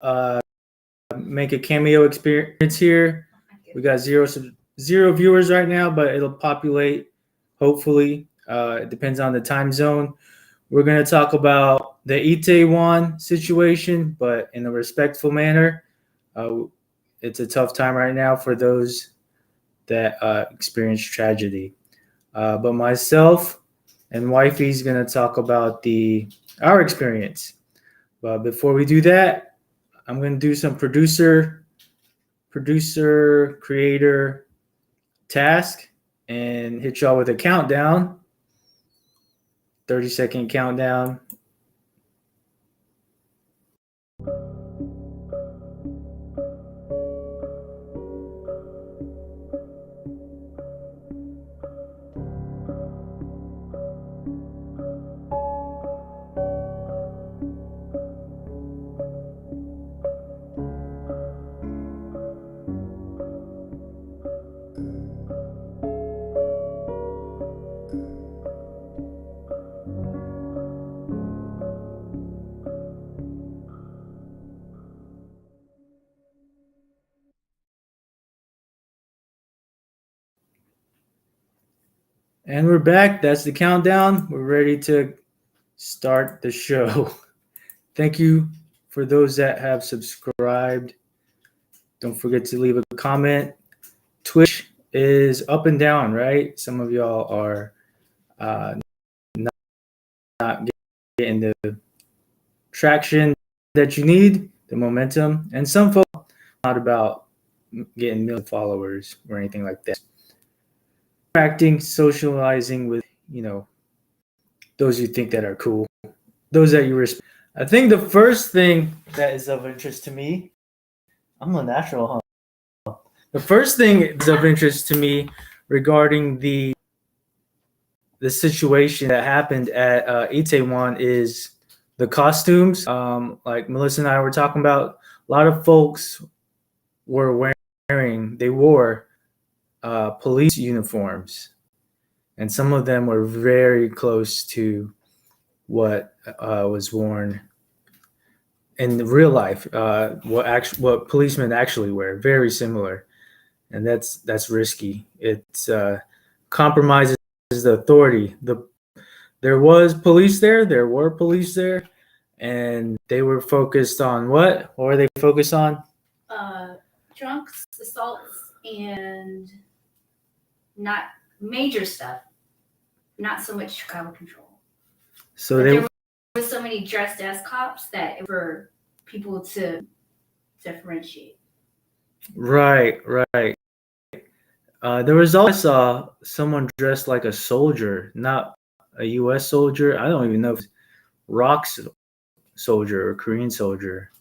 uh, make a cameo experience here. We got zero viewers right now, but it'll populate hopefully. It depends on the time zone. We're going to talk about the Itaewon situation, but in a respectful manner. Uh, it's a tough time right now for those that experience tragedy. But myself and wifey's going to talk about our experience. But before we do that, I'm going to do some creator task and hit y'all with a countdown. 30-second countdown. And we're back. That's the countdown. We're ready to start the show. Thank you for those that have subscribed. Don't forget to leave a comment. Twitch is up and down, right? Some of y'all are not getting the traction that you need, the momentum, and some folks not about getting million followers or anything like that. Interacting, socializing with those you think that are cool, those that you respect. I think the first thing that is of interest to me, I'm a natural, huh? The first thing is of interest to me regarding the situation that happened at Itaewon is the costumes. Like Melissa and I were talking about, a lot of folks wore police uniforms, and some of them were very close to what was worn in real life. What policemen actually wear, very similar, and that's risky. It compromises the authority. There were police there, and they were focused on what? What were they focused on? Drunks, assaults, and not major stuff. Not so much crowd control. So there were so many dressed as cops that for people to differentiate. Right. There was also someone dressed like a soldier, not a U.S. soldier. I don't even know if it's Rock's soldier or Korean soldier.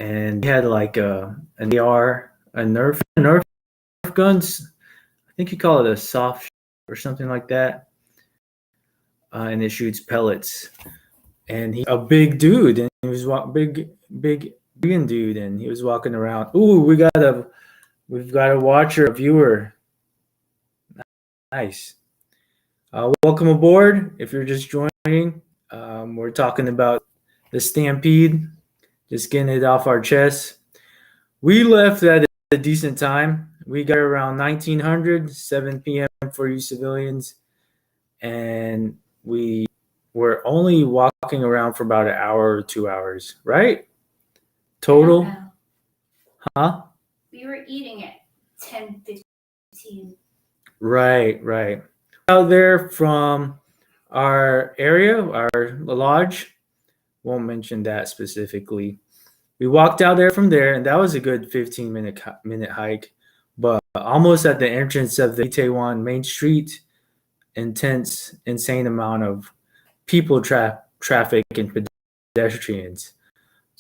And he had like an AR, a Nerf guns. I think you call it a soft or something like that. And it shoots pellets. And he's a big dude, and he was big dude, and he was walking around. Ooh, we've got a watcher, a viewer. Nice. Welcome aboard. If you're just joining, we're talking about the Stampede, just getting it off our chest. We left at a decent time. We got around 1900, 7 p.m. for you civilians, and we were only walking around for about an hour or 2 hours, right? Total? Huh? We were eating at 10:15. Right. Out there from our area, our lodge, won't mention that specifically. We walked out there from there, and that was a good 15-minute hike. But almost at the entrance of the Itaewon Main Street, insane amount of people, traffic, and pedestrians.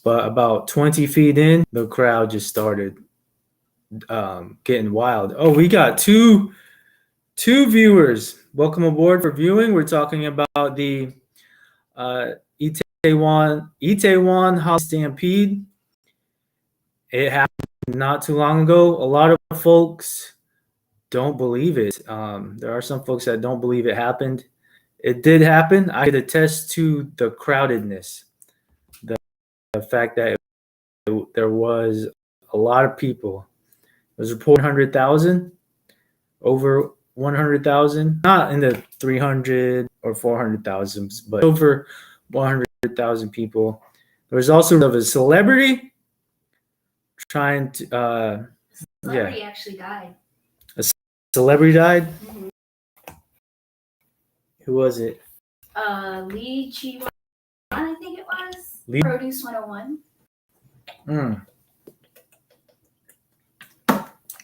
But about 20 feet in, the crowd just started getting wild. Oh, we got two viewers. Welcome aboard for viewing. We're talking about the Itaewon Holiday Stampede. It happened not too long ago. A lot of folks don't believe it. There are some folks that don't believe it happened. It did happen. I could attest to the crowdedness, the the fact that there was a lot of people. It was reported 100,000, over 100,000, not in the 300 or 400,000s, but over 100,000 people. There was also of a celebrity trying to, Celebrity actually died. a celebrity died. Mm-hmm. Who was it? Lee Chi, I think it was. Lee? Produce 101.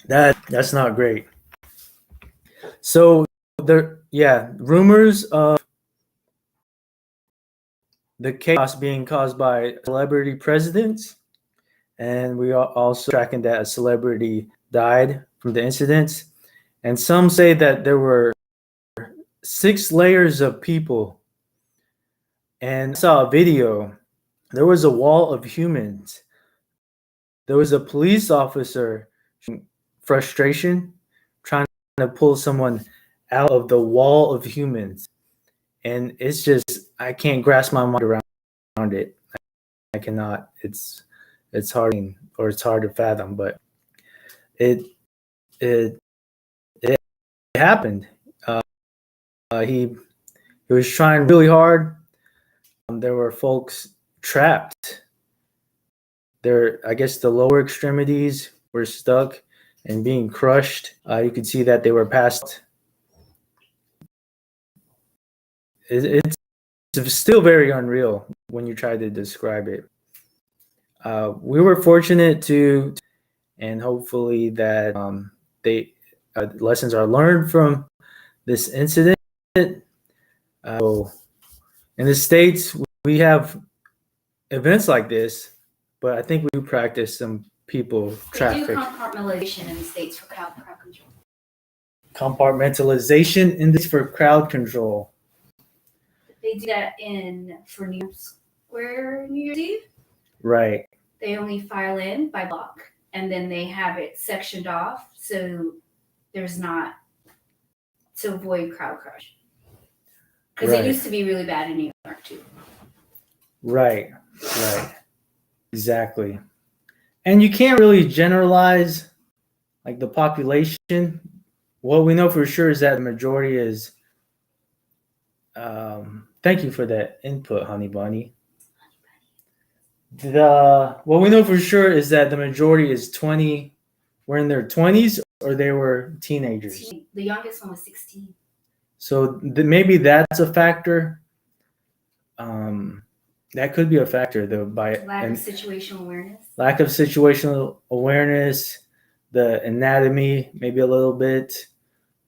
That's not great. So rumors of the chaos being caused by celebrity presidents, and we are also tracking that a celebrity died from the incidents. And some say that there were 6 layers of people. And I saw a video. There was a wall of humans. There was a police officer, frustration, trying to pull someone out of the wall of humans. And it's just, I can't grasp my mind around it. I cannot. It's hard, or it's hard to fathom, but it happened. He was trying really hard. There were folks trapped. I guess the lower extremities were stuck and being crushed. You could see that they were past. It's still very unreal when you try to describe it. We were fortunate to, and hopefully that lessons are learned from this incident. In the States, we have events like this, but I think we do practice some people traffic. They do compartmentalization in the States for crowd control. Compartmentalization in this for crowd control. They do that for New York Square, New Year's Eve. Right. They only file in by block, and then they have it sectioned off so there's not to avoid crowd crush. Because it used to be really bad in New York too. Right. Exactly. And you can't really generalize like the population. What we know for sure is that the majority is thank you for that input, Honey Bunny. What we know for sure is that the majority is 20, were in their 20s, or they were teenagers. The youngest one was 16. So maybe that's a factor. That could be a factor, though. Lack of situational awareness, the anatomy, maybe a little bit,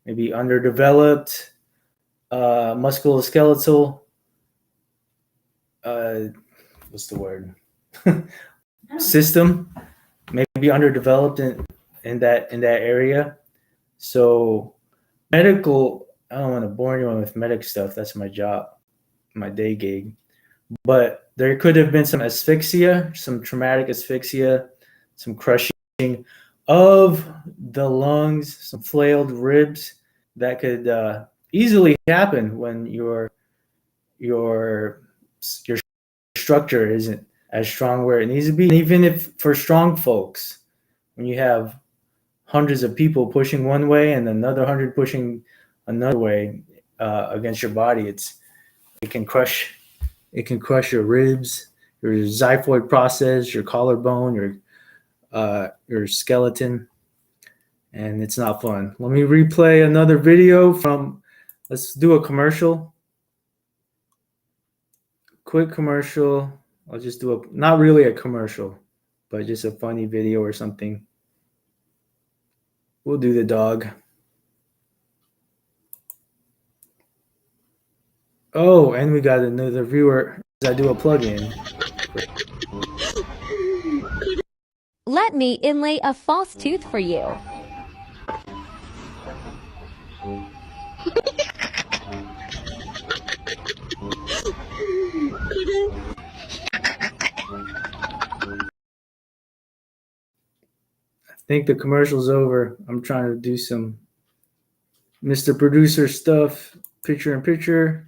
maybe underdeveloped, musculoskeletal. What's the word? System, maybe underdeveloped in that area. So medical, I don't want to bore anyone with medic stuff. That's my job, my day gig. But there could have been some asphyxia, some traumatic asphyxia, some crushing of the lungs, some flailed ribs that could easily happen when your structure isn't as strong where it needs to be. And even if for strong folks, when you have hundreds of people pushing one way and another 100 pushing another way against your body, it can crush your ribs, your xiphoid process, your collarbone, your skeleton, and it's not fun. Let me replay another video let's do a commercial. Quick commercial. I'll just do not really a commercial, but just a funny video or something. We'll do the dog. Oh, and we got another viewer. I do a plug-in. Let me inlay a false tooth for you. I think the commercial's over. I'm trying to do some Mr. Producer stuff, picture in picture.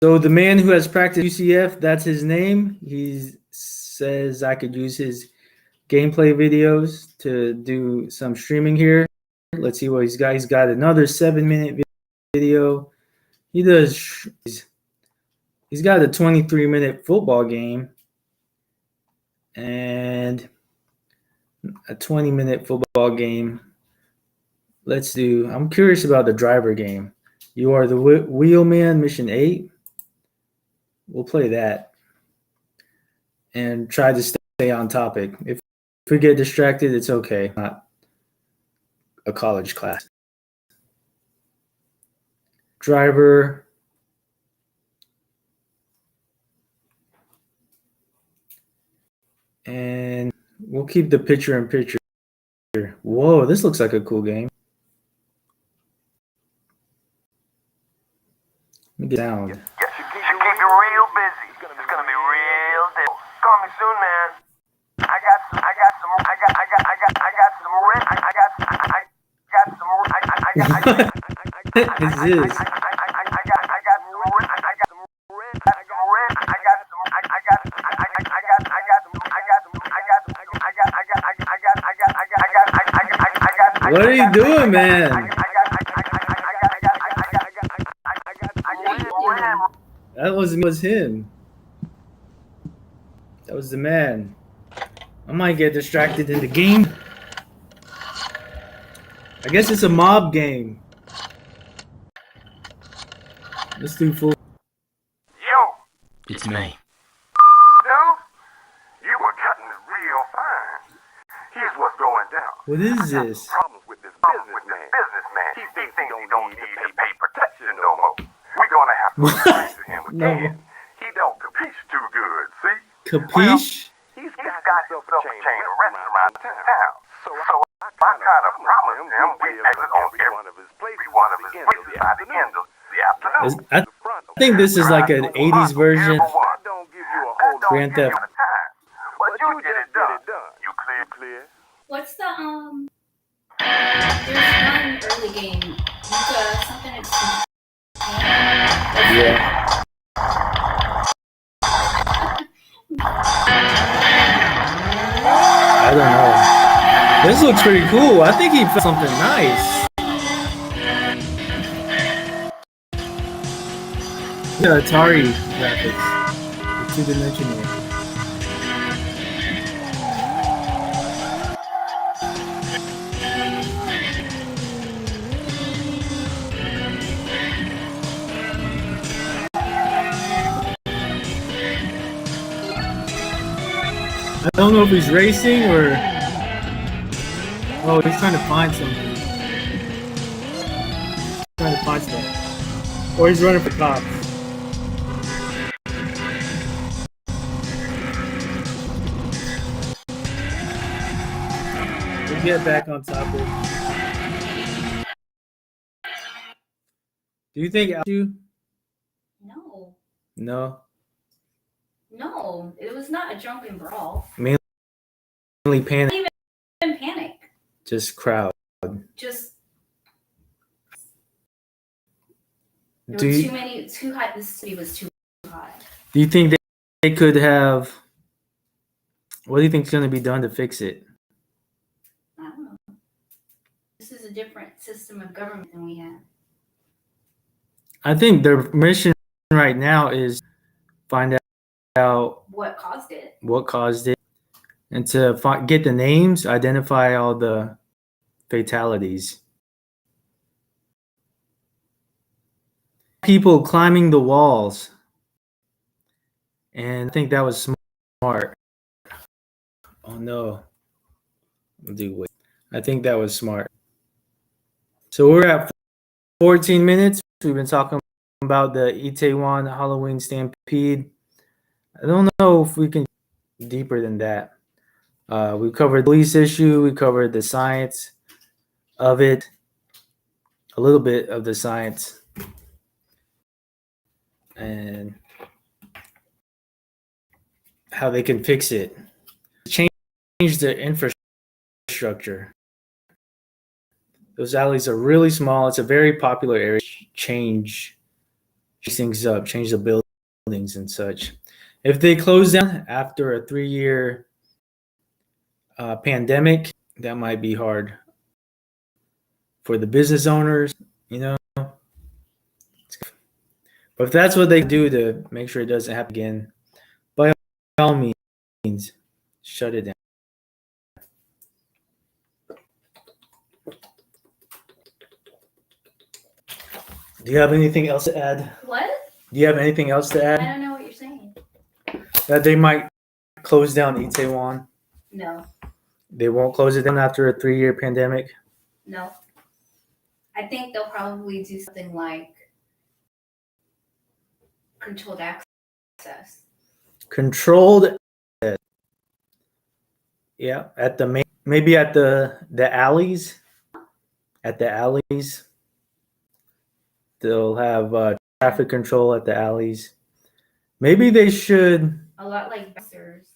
So the man who has practiced UCF, that's his name. He says I could use his gameplay videos to do some streaming here. Let's see what he's got. He's got another 7-minute video. He's got a 23-minute football game and a 20-minute football game. I'm curious about the driver game. You are the wheelman, mission 8. We'll play that and try to stay on topic. If we get distracted, it's okay. Not a college class. Driver. And we'll keep the picture-in-picture. Whoa, this looks like a cool game. Let me get down. Yes, you keep it real busy. It's gonna be real deal. Call me soon, man. I got some What are you doing, man? That was him. That was the man. I might get distracted in the game. I guess it's a mob game. Let's do full. Yo, It's me. dude, you were cutting it real fine. Here's what's going down. What is this? Problems with this businessman. He thinks he don't need to pay protection no more. We're gonna have to explain to him No. again. He don't capiche too good, see? Capiche? He's got himself a chain of restaurants in town. So I kind of promised him we exit on every one of his places by the end of the afternoon. I think this is like an 80s version. I don't give you a whole lot Grand Theft. of time. But you get it done. You clear? What's the there's one early game. Something it's Yeah. I don't know. This looks pretty cool. I think he found something nice. Yeah, Atari graphics. Two-dimensional. I don't know if he's racing or... Oh, he's trying to find something. Trying to find stuff. Or he's running for cops. We'll get back on topic. Do you think you? No. No. No, it was not a drunken brawl. Mainly panic. Not even panic. Just crowd. Just Do there were you, too high. This city was too high. do you think they could have... What do you think is going to be done to fix it? I don't know. This is a different system of government than we have. I think their mission right now is find out What caused it? what caused it and to get the names, identify all the fatalities. People climbing the walls. And I think that was smart. Oh no. Wait. I think that was smart. So we're at 14 minutes. We've been talking about the Itaewon Halloween Stampede. I don't know if we can go deeper than that. We covered the police issue. We covered the science of it. A little bit of the science. And how they can fix it. Change the infrastructure. Those alleys are really small. It's a very popular area. Change change things up, change the buildings and such. If they close down after a 3-year pandemic, that might be hard for the business owners, you know. But if that's what they do to make sure it doesn't happen again, by all means, shut it down. Do you have anything else to add? What? Do you have anything else to I add? don't know what you're saying. That they might close down Itaewon? No, They won't close it down after a 3-year pandemic? no. I think they'll probably do something like controlled access. Controlled. Yeah, at the main, maybe at the alleys. At the alleys, they'll have traffic control at the alleys. Maybe they should. A lot like bouncers.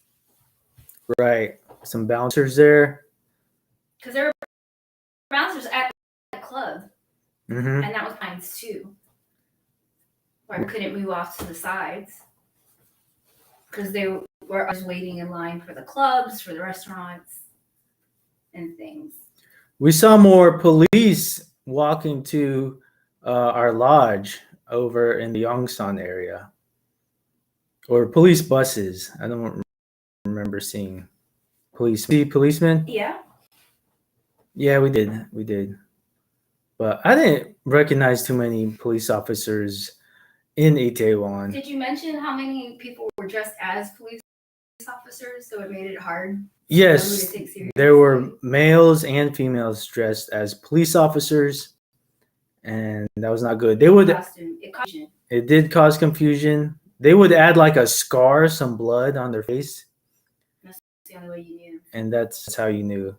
Right, some bouncers there. Because there were bouncers at the club, Mm-hmm. and that was times two. Where I couldn't move off to the sides. Because they were always waiting in line for the clubs, for the restaurants, and things. We saw more police walking to our lodge over in the Yongsan area, or police buses. I don't remember seeing policemen. Yeah. Yeah, we did, but I didn't recognize too many police officers in Itaewon. Did you mention how many people were dressed as police officers, so it made it hard? Yes, there were males and females dressed as police officers, and that was not good. They would. Costume. It did cause confusion. They would add like a scar, some blood on their face, That's the only way you knew. and that's how you knew.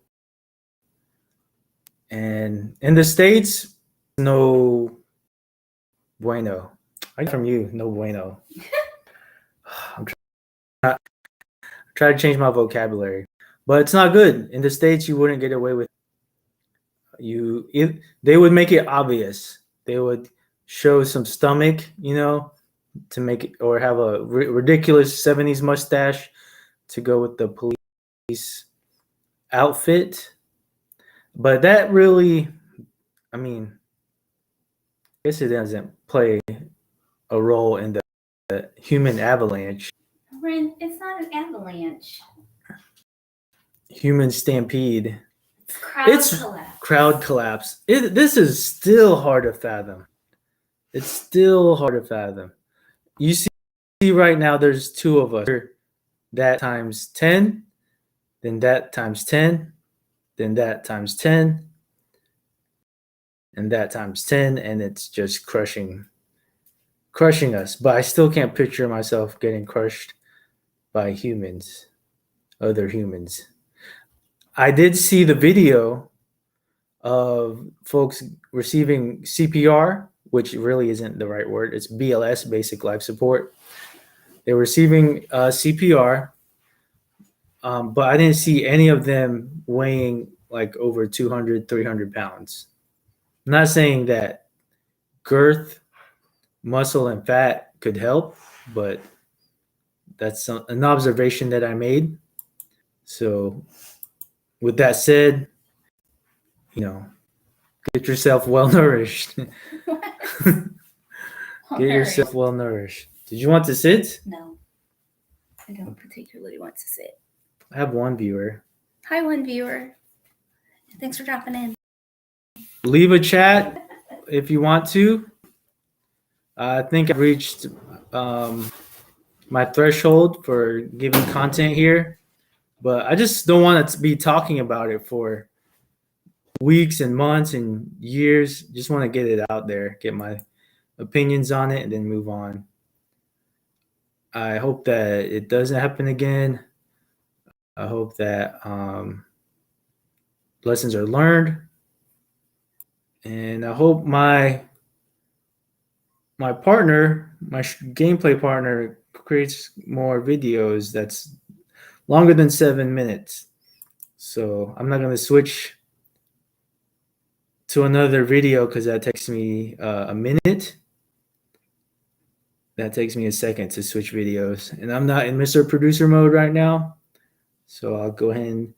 And in the States, no bueno. I get from you, no bueno. I'm trying to change my vocabulary, but it's not good. In the States, you wouldn't get away with they would make it obvious. They would show some stomach, to make it, or have a ridiculous 70s mustache to go with the police outfit. But that really, I guess it doesn't play a role in the human avalanche. Ren, it's not an avalanche. Human stampede. It's collapse. Crowd collapse. This is still hard to fathom. It's still hard to fathom. You see right now there's two of us. That times 10, then that times 10, then that times 10, and that times 10, and it's just crushing us. But I still can't picture myself getting crushed by humans, other humans. I did see the video of folks receiving CPR, which really isn't the right word. It's BLS, basic life support. They're receiving CPR, but I didn't see any of them weighing like over 200, 300 pounds. I'm not saying that girth, muscle, and fat could help, but that's an observation that I made. So with that said, get yourself well nourished. Get yourself well nourished. Did you want to sit? No, I don't particularly want to sit. I have one viewer. Hi, one viewer. Thanks for dropping in. Leave a chat if you want to. I think I've reached my threshold for giving content here, but I just don't want to be talking about it for weeks and months and years. Just want to get it out there, get my opinions on it, and then move on. I hope that it doesn't happen again. I hope that lessons are learned, and I hope my partner, my gameplay partner, creates more videos that's longer than 7 minutes. So I'm not going to switch to another video because that takes me a minute. that takes me a second to switch videos. And I'm not in Mr. Producer mode right now. So I'll go ahead and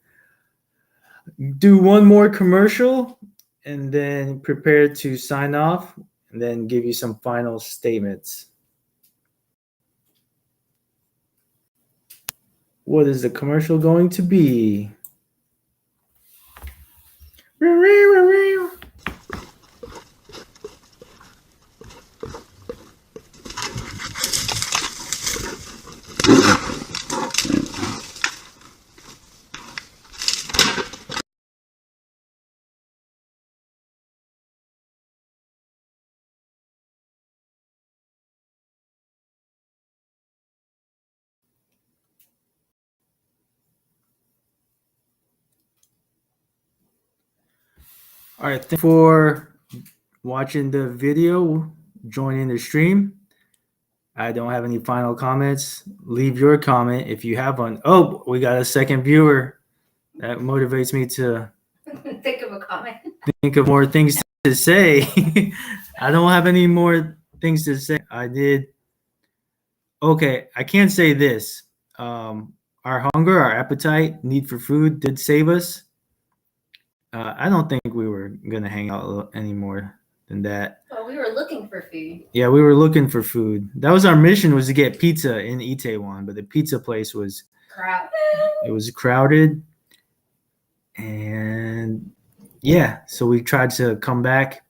do one more commercial and then prepare to sign off and then give you some final statements. What is the commercial going to be? All right, thanks for watching the video, joining the stream. I don't have any final comments. Leave your comment if you have one. Oh, we got a second viewer. That motivates me to Think of a comment. think of more things to say. I don't have any more things to say. I did. Okay, I can't say this. Our hunger, our appetite, need for food did save us. I don't think we were going to hang out any more than that. Well, we were looking for food. Yeah, we were looking for food. That was our mission, was to get pizza in Itaewon, but the pizza place was crowded. And yeah, so we tried to come back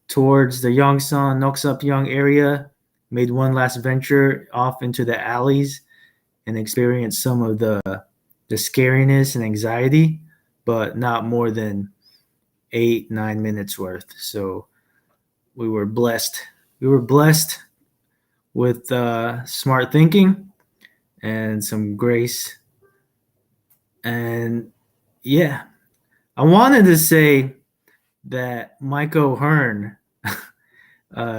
towards the Yongsan, Noksupyeong area, made one last venture off into the alleys and experienced some of the scariness and anxiety, but not more than 8-9 minutes worth. So we were blessed. We were blessed with smart thinking and some grace. And yeah, I wanted to say that Mike O'Hearn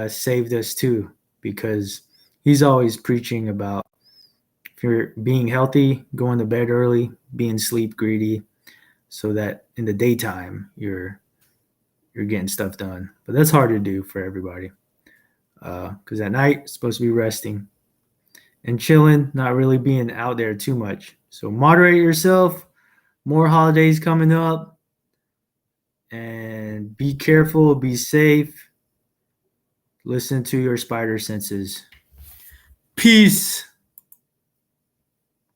saved us too, because he's always preaching about if you're being healthy, going to bed early, being sleep greedy, so that in the daytime you're getting stuff done. But that's hard to do for everybody, because at night it's supposed to be resting and chilling, not really being out there too much. So moderate yourself. More holidays coming up, and be careful, be safe. Listen to your spider senses. Peace.